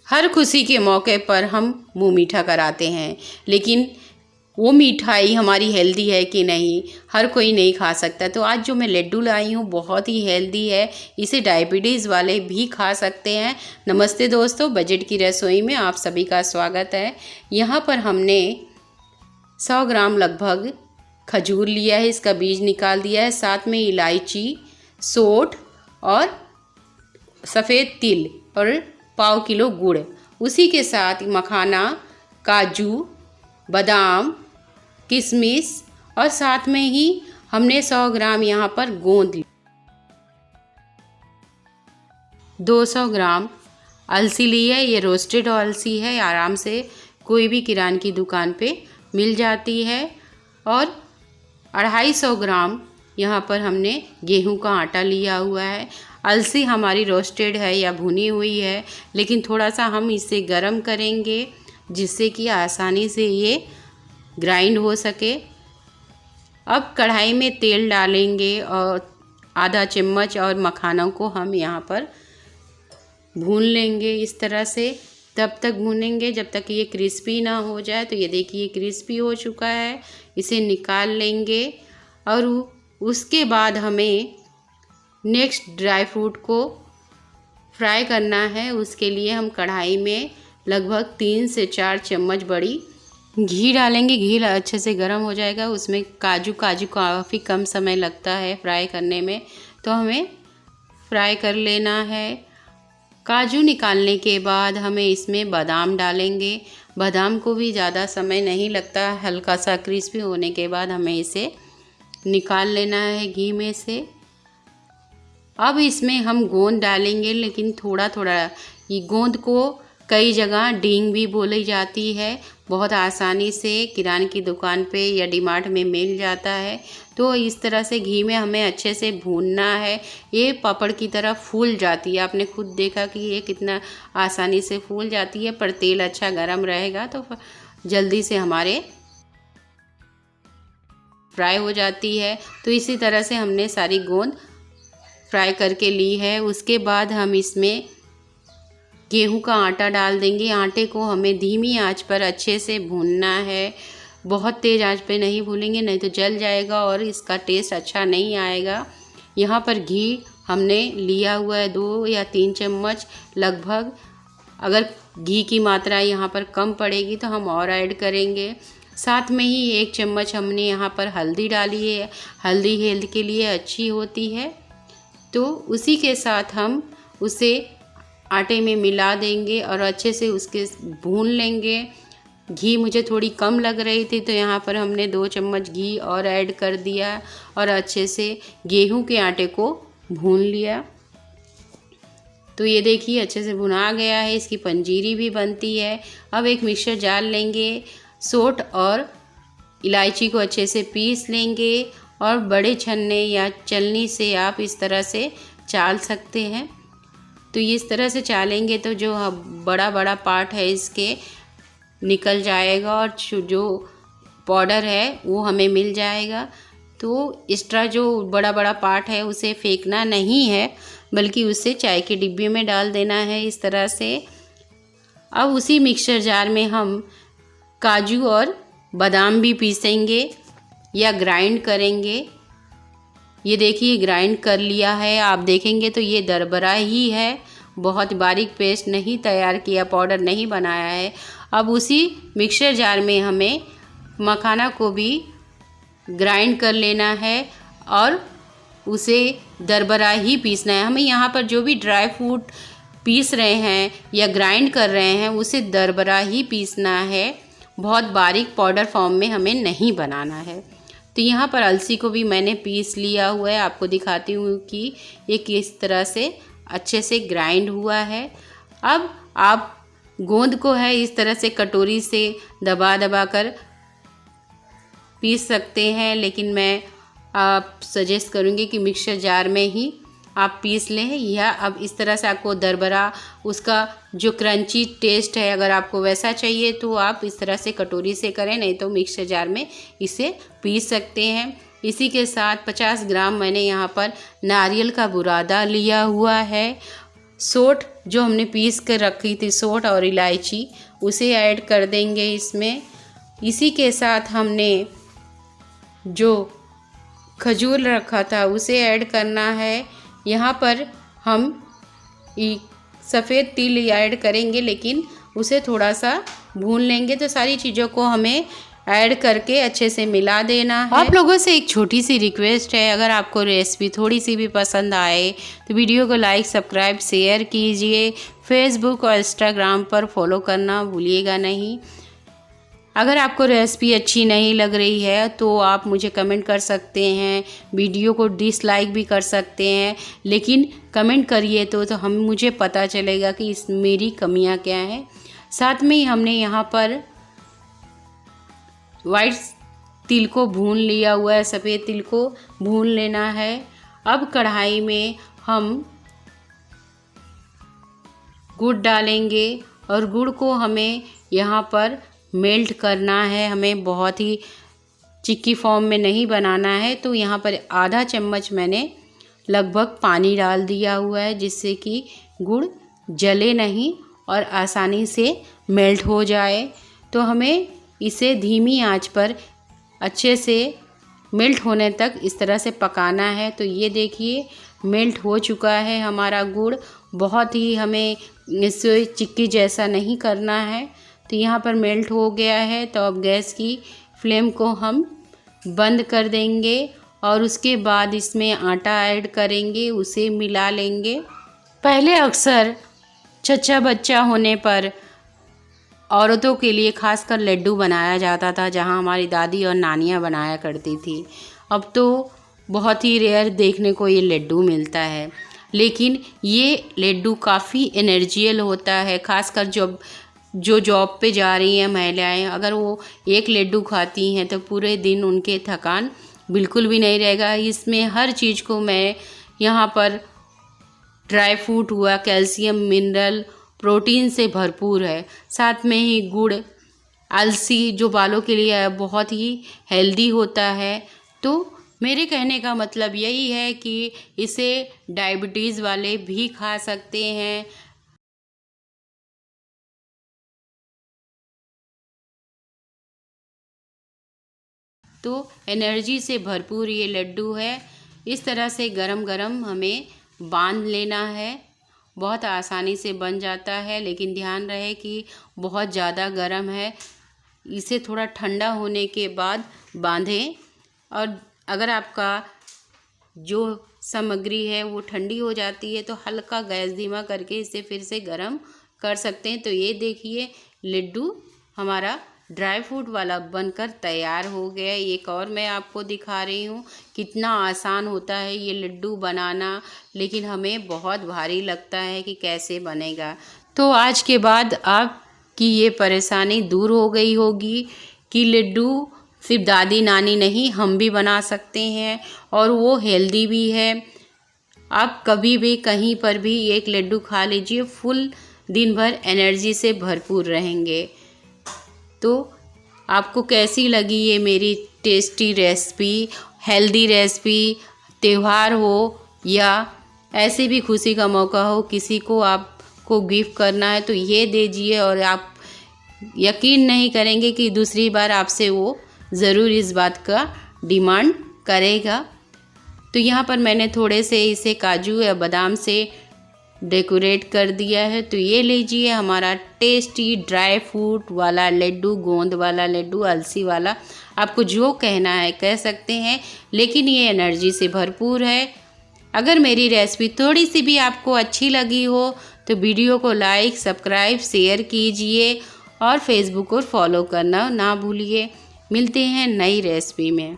हर खुशी के मौके पर हम मुँह मीठा कराते हैं, लेकिन वो मिठाई हमारी हेल्दी है कि नहीं, हर कोई नहीं खा सकता। तो आज जो मैं लड्डू लाई हूँ बहुत ही हेल्दी है, इसे डायबिटीज़ वाले भी खा सकते हैं। नमस्ते दोस्तों, बजट की रसोई में आप सभी का स्वागत है। यहाँ पर हमने 100 ग्राम लगभग खजूर लिया है, इसका बीज निकाल दिया है। साथ में इलायची, सौंठ और सफ़ेद तिल और पाव किलो गुड़, उसी के साथ मखाना, काजू, बादाम, किशमिश और साथ में ही हमने 100 ग्राम यहाँ पर गोंद ली। 200 ग्राम अलसी ली है, ये रोस्टेड अलसी है, आराम से कोई भी किराने की दुकान पे मिल जाती है। और 250 ग्राम यहाँ पर हमने गेहूं का आटा लिया हुआ है। अलसी हमारी रोस्टेड है या भुनी हुई है, लेकिन थोड़ा सा हम इसे गरम करेंगे जिससे कि आसानी से ये ग्राइंड हो सके। अब कढ़ाई में तेल डालेंगे और आधा चम्मच और मखानों को हम यहाँ पर भून लेंगे इस तरह से। तब तक भूनेंगे जब तक ये क्रिस्पी ना हो जाए। तो ये देखिए क्रिस्पी हो चुका है, इसे निकाल लेंगे। और उसके बाद हमें नेक्स्ट ड्राई फ्रूट को फ्राई करना है। उसके लिए हम कढ़ाई में लगभग 3 से 4 चम्मच बड़ी घी डालेंगे। घी अच्छे से गर्म हो जाएगा, उसमें काजू काफ़ी कम समय लगता है फ्राई करने में, तो हमें फ्राई कर लेना है। काजू निकालने के बाद हमें इसमें बादाम डालेंगे। बादाम को भी ज़्यादा समय नहीं लगता, हल्का सा क्रिस्पी होने के बाद हमें इसे निकाल लेना है घी में से। अब इसमें हम गोंद डालेंगे, लेकिन थोड़ा थोड़ा। ये गोंद को कई जगह डींग भी बोली जाती है, बहुत आसानी से किराने की दुकान पे या डीमार्ट में मिल जाता है। तो इस तरह से घी में हमें अच्छे से भूनना है। ये पापड़ की तरह फूल जाती है, आपने खुद देखा कि ये कितना आसानी से फूल जाती है, पर तेल अच्छा गरम रहेगा तो जल्दी से हमारे फ्राई हो जाती है। तो इसी तरह से हमने सारी गोंद फ्राई करके ली है। उसके बाद हम इसमें गेहूं का आटा डाल देंगे। आटे को हमें धीमी आंच पर अच्छे से भूनना है, बहुत तेज़ आंच पे नहीं भूनेंगे, नहीं तो जल जाएगा और इसका टेस्ट अच्छा नहीं आएगा। यहाँ पर घी हमने लिया हुआ है 2 या 3 चम्मच लगभग। अगर घी की मात्रा यहाँ पर कम पड़ेगी तो हम और ऐड करेंगे। साथ में ही 1 चम्मच हमने यहाँ पर हल्दी डाली है। हल्दी हेल्थ के लिए अच्छी होती है, तो उसी के साथ हम उसे आटे में मिला देंगे और अच्छे से उसके भून लेंगे। घी मुझे थोड़ी कम लग रही थी, तो यहाँ पर हमने 2 चम्मच घी और ऐड कर दिया और अच्छे से गेहूं के आटे को भून लिया। तो ये देखिए अच्छे से भुना गया है, इसकी पंजीरी भी बनती है। अब एक मिक्सर जार लेंगे, सौंठ और इलायची को अच्छे से पीस लेंगे और बड़े छन्ने या चलनी से आप इस तरह से चाल सकते हैं। तो इस तरह से चालेंगे तो जो बड़ा बड़ा पार्ट है इसके निकल जाएगा और जो पाउडर है वो हमें मिल जाएगा। तो एक्स्ट्रा जो बड़ा बड़ा पार्ट है उसे फेंकना नहीं है, बल्कि उसे चाय के डिब्बे में डाल देना है इस तरह से। अब उसी मिक्सर जार में हम काजू और बादाम भी पीसेंगे या ग्राइंड करेंगे। ये देखिए ग्राइंड कर लिया है, आप देखेंगे तो ये दरबरा ही है, बहुत बारीक पेस्ट नहीं तैयार किया, पाउडर नहीं बनाया है। अब उसी मिक्सर जार में हमें मखाना को भी ग्राइंड कर लेना है और उसे दरबरा ही पीसना है। हमें यहाँ पर जो भी ड्राई फ्रूट पीस रहे हैं या ग्राइंड कर रहे हैं उसे दरबरा ही पीसना है, बहुत बारीक पाउडर फॉर्म में हमें नहीं बनाना है। तो यहाँ पर अलसी को भी मैंने पीस लिया हुआ है, आपको दिखाती हूँ कि ये किस तरह से अच्छे से ग्राइंड हुआ है। अब आप गोंद को है इस तरह से कटोरी से दबा दबा कर पीस सकते हैं, लेकिन मैं आप सजेस्ट करूँगी कि मिक्सर जार में ही आप पीस लें। या अब इस तरह से आपको दरबरा उसका जो क्रंची टेस्ट है, अगर आपको वैसा चाहिए तो आप इस तरह से कटोरी से करें, नहीं तो मिक्सर जार में इसे पीस सकते हैं। इसी के साथ 50 ग्राम मैंने यहाँ पर नारियल का बुरादा लिया हुआ है। सौंठ जो हमने पीस कर रखी थी, सौंठ और इलायची, उसे ऐड कर देंगे इसमें। इसी के साथ हमने जो खजूर रखा था उसे ऐड करना है। यहाँ पर हम सफ़ेद तिल ऐड करेंगे, लेकिन उसे थोड़ा सा भून लेंगे। तो सारी चीज़ों को हमें ऐड करके अच्छे से मिला देना है। आप लोगों से एक छोटी सी रिक्वेस्ट है, अगर आपको रेसिपी थोड़ी सी भी पसंद आए तो वीडियो को लाइक, सब्सक्राइब, शेयर कीजिए। फेसबुक और इंस्टाग्राम पर फॉलो करना भूलिएगा नहीं। अगर आपको रेसिपी अच्छी नहीं लग रही है तो आप मुझे कमेंट कर सकते हैं, वीडियो को डिसलाइक भी कर सकते हैं, लेकिन कमेंट करिए तो हम मुझे पता चलेगा कि मेरी कमियां क्या हैं। साथ में ही हमने यहाँ पर वाइट तिल को भून लिया हुआ है, सफ़ेद तिल को भून लेना है। अब कढ़ाई में हम गुड़ डालेंगे और गुड़ को हमें यहाँ पर मेल्ट करना है। हमें बहुत ही चिक्की फॉर्म में नहीं बनाना है। तो यहाँ पर आधा चम्मच मैंने लगभग पानी डाल दिया हुआ है, जिससे कि गुड़ जले नहीं और आसानी से मेल्ट हो जाए। तो हमें इसे धीमी आंच पर अच्छे से मेल्ट होने तक इस तरह से पकाना है। तो ये देखिए मेल्ट हो चुका है हमारा गुड़। बहुत ही हमें इसे चिक्की जैसा नहीं करना है। तो यहाँ पर मेल्ट हो गया है। तो अब गैस की फ्लेम को हम बंद कर देंगे और उसके बाद इसमें आटा ऐड करेंगे, उसे मिला लेंगे। पहले अक्सर छच्चा बच्चा होने पर औरतों के लिए खासकर लड्डू बनाया जाता था, जहाँ हमारी दादी और नानियाँ बनाया करती थी। अब तो बहुत ही रेयर देखने को ये लड्डू मिलता है, लेकिन ये लड्डू काफ़ी एनर्जियल होता है। खासकर जो जॉब पे जा रही हैं महिलाएं, अगर वो एक लड्डू खाती हैं तो पूरे दिन उनके थकान बिल्कुल भी नहीं रहेगा। इसमें हर चीज़ को मैं यहाँ पर ड्राई फ्रूट हुआ, कैल्शियम, मिनरल, प्रोटीन से भरपूर है। साथ में ही गुड़, अलसी जो बालों के लिए बहुत ही हेल्दी होता है। तो मेरे कहने का मतलब यही है कि इसे डायबिटीज़ वाले भी खा सकते हैं। तो एनर्जी से भरपूर ये लड्डू है। इस तरह से गरम गरम हमें बांध लेना है। बहुत आसानी से बन जाता है, लेकिन ध्यान रहे कि बहुत ज़्यादा गर्म है। इसे थोड़ा ठंडा होने के बाद बांधें। और अगर आपका जो सामग्री है वो ठंडी हो जाती है तो हल्का गैस धीमा करके इसे फिर से गर्म कर सकते हैं। तो ये देखिए लड्डू हमारा ड्राई फ्रूट वाला बनकर तैयार हो गया। एक और मैं आपको दिखा रही हूँ कितना आसान होता है ये लड्डू बनाना, लेकिन हमें बहुत भारी लगता है कि कैसे बनेगा। तो आज के बाद आपकी ये परेशानी दूर हो गई होगी कि लड्डू सिर्फ दादी नानी नहीं, हम भी बना सकते हैं और वो हेल्दी भी है। आप कभी भी कहीं पर भी एक लड्डू खा लीजिए, फुल दिन भर एनर्जी से भरपूर रहेंगे। तो आपको कैसी लगी ये मेरी टेस्टी रेसिपी, हेल्दी रेसिपी? त्यौहार हो या ऐसे भी खुशी का मौका हो, किसी को आपको गिफ्ट करना है तो ये दीजिए और आप यकीन नहीं करेंगे कि दूसरी बार आपसे वो ज़रूर इस बात का डिमांड करेगा। तो यहाँ पर मैंने थोड़े से इसे काजू या बादाम से डेकोरेट कर दिया है। तो ये लीजिए हमारा टेस्टी ड्राई फ्रूट वाला लड्डू, गोंद वाला लड्डू, अलसी वाला, आपको जो कहना है कह सकते हैं, लेकिन ये एनर्जी से भरपूर है। अगर मेरी रेसिपी थोड़ी सी भी आपको अच्छी लगी हो तो वीडियो को लाइक, सब्सक्राइब, शेयर कीजिए और फेसबुक को फॉलो करना ना भूलिए। मिलते हैं नई रेसिपी में।